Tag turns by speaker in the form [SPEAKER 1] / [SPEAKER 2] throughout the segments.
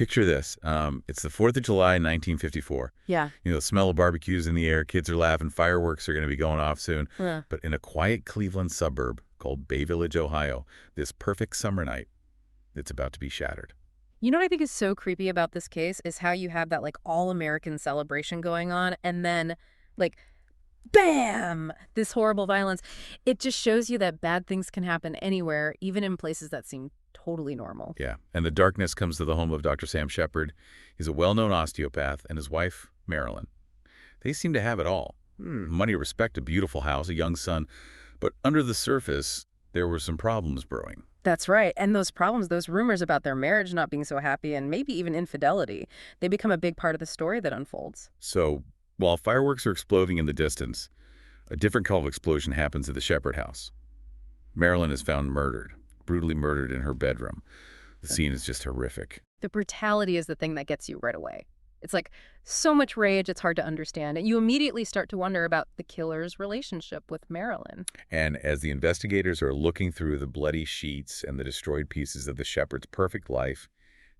[SPEAKER 1] Picture this. It's the 4th of July, 1954.
[SPEAKER 2] Yeah.
[SPEAKER 1] The smell of barbecues in the air, kids are laughing, fireworks are going to be going off soon.
[SPEAKER 2] Yeah.
[SPEAKER 1] But in a quiet Cleveland suburb called Bay Village, Ohio, this perfect summer night, it's about to be shattered.
[SPEAKER 2] You know what I think is so creepy about this case is how you have that, like, all-American celebration going on, and then, like, bam! This horrible violence. It just shows you that bad things can happen anywhere, even in places that seem totally normal.
[SPEAKER 1] Yeah, and the darkness comes to the home of Dr. Sam Sheppard. He's a well-known osteopath, and his wife, Marilyn. They seem to have it all. Money, respect, a beautiful house, a young son. But under the surface, there were some problems brewing.
[SPEAKER 2] That's right. And those problems, those rumors about their marriage not being so happy and maybe even infidelity, they become a big part of the story that unfolds.
[SPEAKER 1] So, while fireworks are exploding in the distance, a different kind of explosion happens at the Sheppard house. Marilyn is found murdered, brutally murdered in her bedroom. The scene is just horrific.
[SPEAKER 2] The brutality is the thing that gets you right away. It's like so much rage, it's hard to understand. And you immediately start to wonder about the killer's relationship with Marilyn.
[SPEAKER 1] And as the investigators are looking through the bloody sheets and the destroyed pieces of the Sheppard's perfect life,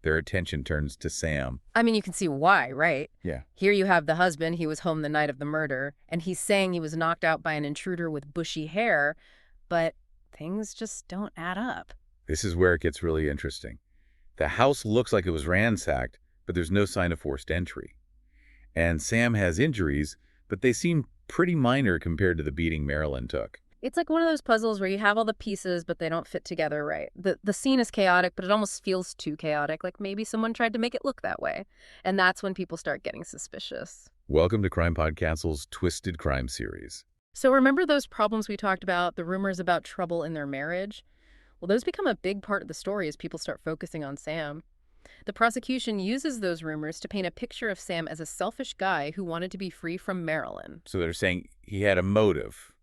[SPEAKER 1] their attention turns to Sam.
[SPEAKER 2] I mean, you can see why, right?
[SPEAKER 1] Yeah.
[SPEAKER 2] Here you have the husband, he was home the night of the murder, and he's saying he was knocked out by an intruder with bushy hair, but things just don't add up.
[SPEAKER 1] This is where it gets really interesting. The house looks like it was ransacked, but there's no sign of forced entry. And Sam has injuries, but they seem pretty minor compared to the beating Marilyn took.
[SPEAKER 2] It's like one of those puzzles where you have all the pieces, but they don't fit together right. The scene is chaotic, but it almost feels too chaotic, like maybe someone tried to make it look that way. And that's when people start getting suspicious.
[SPEAKER 1] Welcome to CrimePod Castle's Twisted Crime series.
[SPEAKER 2] So remember those problems we talked about, the rumors about trouble in their marriage? Well, those become a big part of the story as people start focusing on Sam. The prosecution uses those rumors to paint a picture of Sam as a selfish guy who wanted to be free from Marilyn.
[SPEAKER 1] So they're saying he had a motive.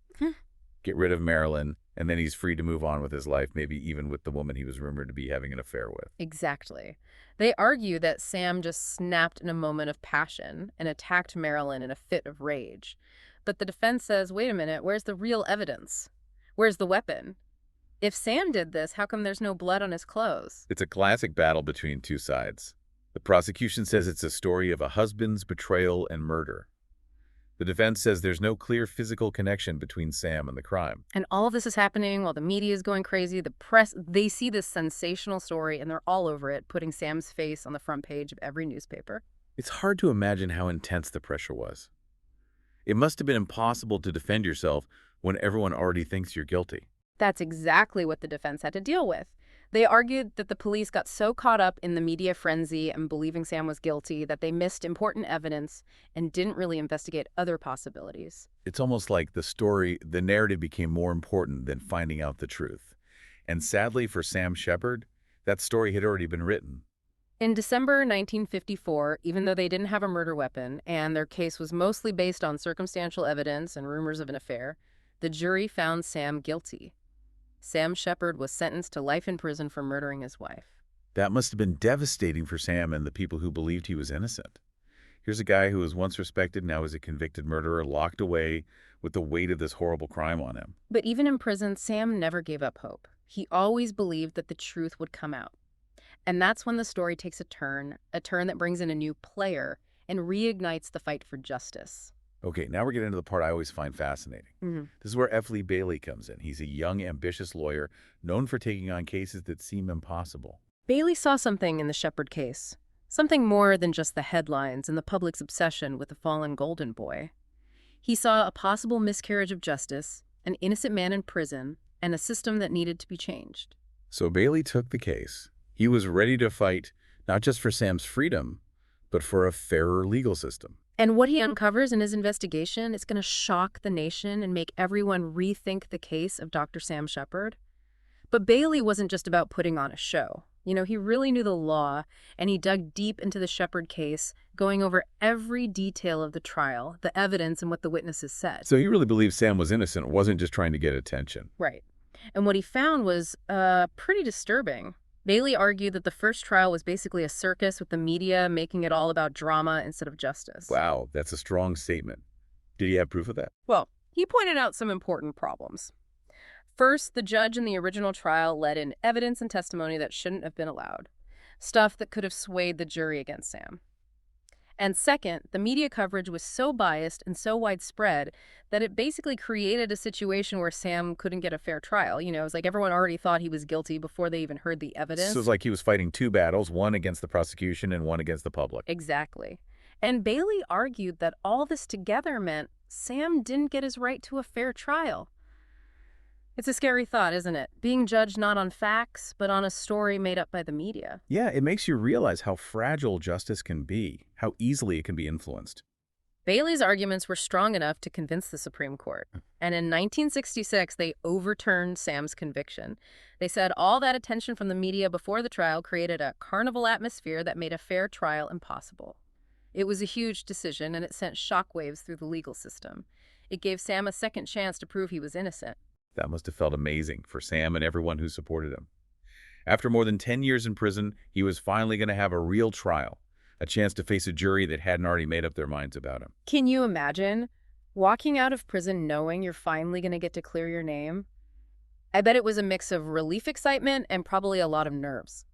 [SPEAKER 1] Get rid of Marilyn, and then he's free to move on with his life, maybe even with the woman he was rumored to be having an affair with.
[SPEAKER 2] Exactly. They argue that Sam just snapped in a moment of passion and attacked Marilyn in a fit of rage. But the defense says, wait a minute, where's the real evidence? Where's the weapon? If Sam did this, how come there's no blood on his clothes?
[SPEAKER 1] It's a classic battle between two sides. The prosecution says it's a story of a husband's betrayal and murder. The defense says there's no clear physical connection between Sam and the crime.
[SPEAKER 2] And all of this is happening while the media is going crazy. The press, they see this sensational story and they're all over it, putting Sam's face on the front page of every newspaper.
[SPEAKER 1] It's hard to imagine how intense the pressure was. It must have been impossible to defend yourself when everyone already thinks you're guilty.
[SPEAKER 2] That's exactly what the defense had to deal with. They argued that the police got so caught up in the media frenzy and believing Sam was guilty that they missed important evidence and didn't really investigate other possibilities.
[SPEAKER 1] It's almost like the narrative became more important than finding out the truth. And sadly for Sam Sheppard, that story had already been written.
[SPEAKER 2] In December 1954, even though they didn't have a murder weapon and their case was mostly based on circumstantial evidence and rumors of an affair, the jury found Sam guilty. Sam Sheppard was sentenced to life in prison for murdering his wife.
[SPEAKER 1] That must have been devastating for Sam and the people who believed he was innocent. Here's a guy who was once respected, now is a convicted murderer, locked away with the weight of this horrible crime on him.
[SPEAKER 2] But even in prison, Sam never gave up hope. He always believed that the truth would come out. And that's when the story takes a turn that brings in a new player and reignites the fight for justice.
[SPEAKER 1] Okay, now we're getting into the part I always find fascinating. This is where F. Lee Bailey comes in. He's a young, ambitious lawyer known for taking on cases that seem impossible.
[SPEAKER 2] Bailey saw something in the Sheppard case, something more than just the headlines and the public's obsession with the fallen golden boy. He saw a possible miscarriage of justice, an innocent man in prison, and a system that needed to be changed.
[SPEAKER 1] So Bailey took the case. He was ready to fight not just for Sam's freedom, but for a fairer legal system.
[SPEAKER 2] And what he uncovers in his investigation is going to shock the nation and make everyone rethink the case of Dr. Sam Sheppard. But Bailey wasn't just about putting on a show. You know, he really knew the law, and he dug deep into the Sheppard case, going over every detail of the trial, the evidence, and what the witnesses said.
[SPEAKER 1] So he really believed Sam was innocent, wasn't just trying to get attention.
[SPEAKER 2] Right. And what he found was pretty disturbing. Bailey argued that the first trial was basically a circus with the media making it all about drama instead of justice.
[SPEAKER 1] Wow, that's a strong statement. Did he have proof of that?
[SPEAKER 2] Well, he pointed out some important problems. First, the judge in the original trial let in evidence and testimony that shouldn't have been allowed. stuff that could have swayed the jury against Sam. And second, the media coverage was so biased and so widespread that it basically created a situation where Sam couldn't get a fair trial. It was like everyone already thought he was guilty before they even heard the
[SPEAKER 1] So it's
[SPEAKER 2] evidence.
[SPEAKER 1] like he was fighting two battles, one against the prosecution and one against the public.
[SPEAKER 2] Exactly. And Bailey argued that all this together meant Sam didn't get his right to a fair trial. It's a scary thought, isn't it? Being judged not on facts, but on a story made up by the media.
[SPEAKER 1] Yeah, it makes you realize how fragile justice can be, how easily it can be influenced.
[SPEAKER 2] Bailey's arguments were strong enough to convince the Supreme Court. And in 1966, they overturned Sam's conviction. They said all that attention from the media before the trial created a carnival atmosphere that made a fair trial impossible. It was a huge decision, and it sent shockwaves through the legal system. It gave Sam a second chance to prove he was innocent.
[SPEAKER 1] That must have felt amazing for Sam and everyone who supported him. After more than 10 years in prison, he was finally going to have a real trial, a chance to face a jury that hadn't already made up their minds about him.
[SPEAKER 2] Can you imagine walking out of prison knowing you're finally going to get to clear your name? I bet it was a mix of relief excitement and probably a lot of nerves.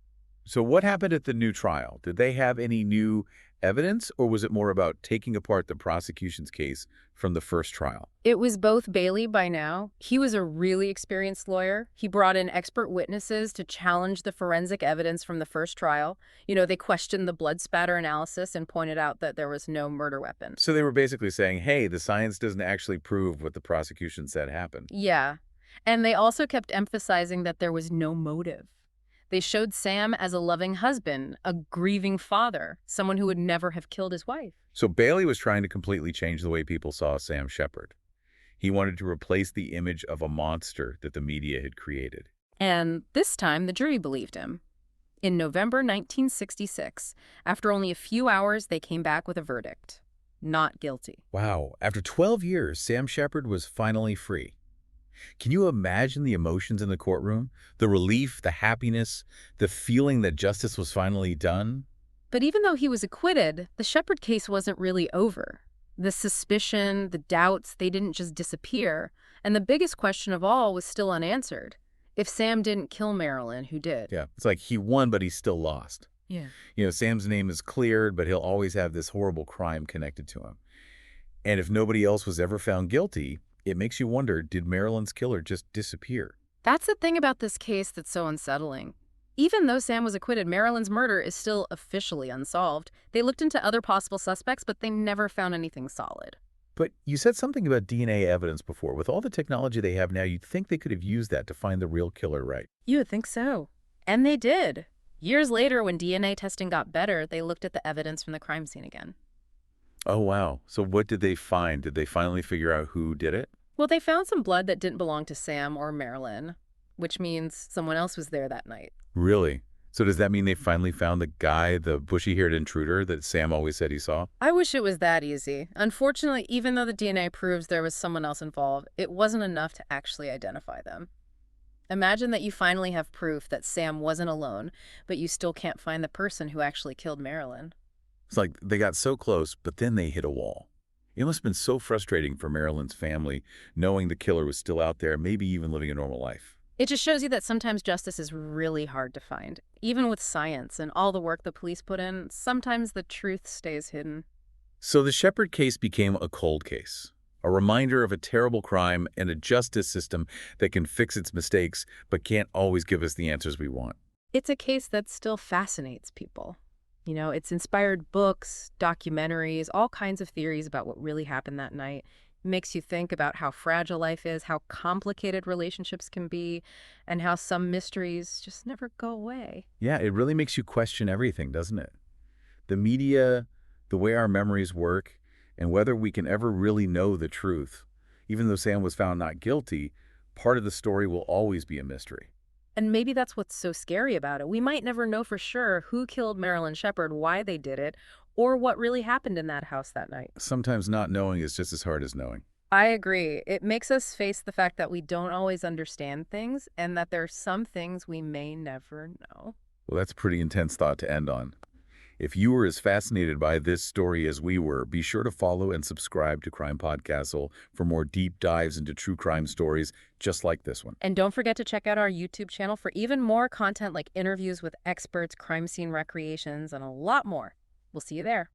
[SPEAKER 1] So what happened at the new trial? Did they have any new evidence, or was it more about taking apart the prosecution's case from the first trial?
[SPEAKER 2] It was both. Bailey, by now, he was a really experienced lawyer. He brought in expert witnesses to challenge the forensic evidence from the first trial. They questioned the blood spatter analysis and pointed out that there was no murder weapon.
[SPEAKER 1] So they were basically saying, hey, the science doesn't actually prove what the prosecution said happened.
[SPEAKER 2] Yeah. And they also kept emphasizing that there was no motive. They showed Sam as a loving husband, a grieving father, someone who would never have killed his wife.
[SPEAKER 1] So Bailey was trying to completely change the way people saw Sam Sheppard. He wanted to replace the image of a monster that the media had created.
[SPEAKER 2] And this time, the jury believed him. In November 1966, after only a few hours, they came back with a verdict. Not guilty.
[SPEAKER 1] Wow, after 12 years, Sam Sheppard was finally free. Can you imagine the emotions in the courtroom? The relief, the happiness, the feeling that justice was finally done?
[SPEAKER 2] But even though he was acquitted, the Sheppard case wasn't really over. The suspicion, the doubts, they didn't just disappear. And the biggest question of all was still unanswered. If Sam didn't kill Marilyn, who did?
[SPEAKER 1] Yeah, it's like he won, but he still lost.
[SPEAKER 2] Yeah.
[SPEAKER 1] Sam's name is cleared, but he'll always have this horrible crime connected to him. And if nobody else was ever found guilty, it makes you wonder, did Marilyn's killer just disappear?
[SPEAKER 2] That's the thing about this case that's so unsettling. Even though Sam was acquitted, Marilyn's murder is still officially unsolved. They looked into other possible suspects, but they never found anything solid.
[SPEAKER 1] But you said something about DNA evidence before. With all the technology they have now, you'd think they could have used that to find the real killer, right?
[SPEAKER 2] You would think so. And they did. Years later, when DNA testing got better, they looked at the evidence from the crime scene again.
[SPEAKER 1] Oh, wow. So what did they find? Did they finally figure out who did it?
[SPEAKER 2] Well, they found some blood that didn't belong to Sam or Marilyn, which means someone else was there that night.
[SPEAKER 1] Really? So does that mean they finally found the guy, the bushy-haired intruder that Sam always said he saw?
[SPEAKER 2] I wish it was that easy. Unfortunately, even though the DNA proves there was someone else involved, it wasn't enough to actually identify them. Imagine that you finally have proof that Sam wasn't alone, but you still can't find the person who actually killed Marilyn.
[SPEAKER 1] It's like they got so close, but then they hit a wall. It must have been so frustrating for Marilyn's family, knowing the killer was still out there, maybe even living a normal life.
[SPEAKER 2] It just shows you that sometimes justice is really hard to find. Even with science and all the work the police put in, sometimes the truth stays hidden.
[SPEAKER 1] So the Sheppard case became a cold case, a reminder of a terrible crime and a justice system that can fix its mistakes but can't always give us the answers we want.
[SPEAKER 2] It's a case that still fascinates people. It's inspired books, documentaries, all kinds of theories about what really happened that night. It makes you think about how fragile life is, how complicated relationships can be, and how some mysteries just never go away.
[SPEAKER 1] Yeah, it really makes you question everything, doesn't it? The media, the way our memories work, and whether we can ever really know the truth. Even though Sam was found not guilty, part of the story will always be a mystery.
[SPEAKER 2] And maybe that's what's so scary about it. We might never know for sure who killed Marilyn Sheppard, why they did it, or what really happened in that house that night.
[SPEAKER 1] Sometimes not knowing is just as hard as knowing.
[SPEAKER 2] I agree. It makes us face the fact that we don't always understand things and that there are some things we may never know.
[SPEAKER 1] Well, that's a pretty intense thought to end on. If you were as fascinated by this story as we were, be sure to follow and subscribe to CrimePod Castle for more deep dives into true crime stories just like this one.
[SPEAKER 2] And don't forget to check out our YouTube channel for even more content like interviews with experts, crime scene recreations, and a lot more. We'll see you there.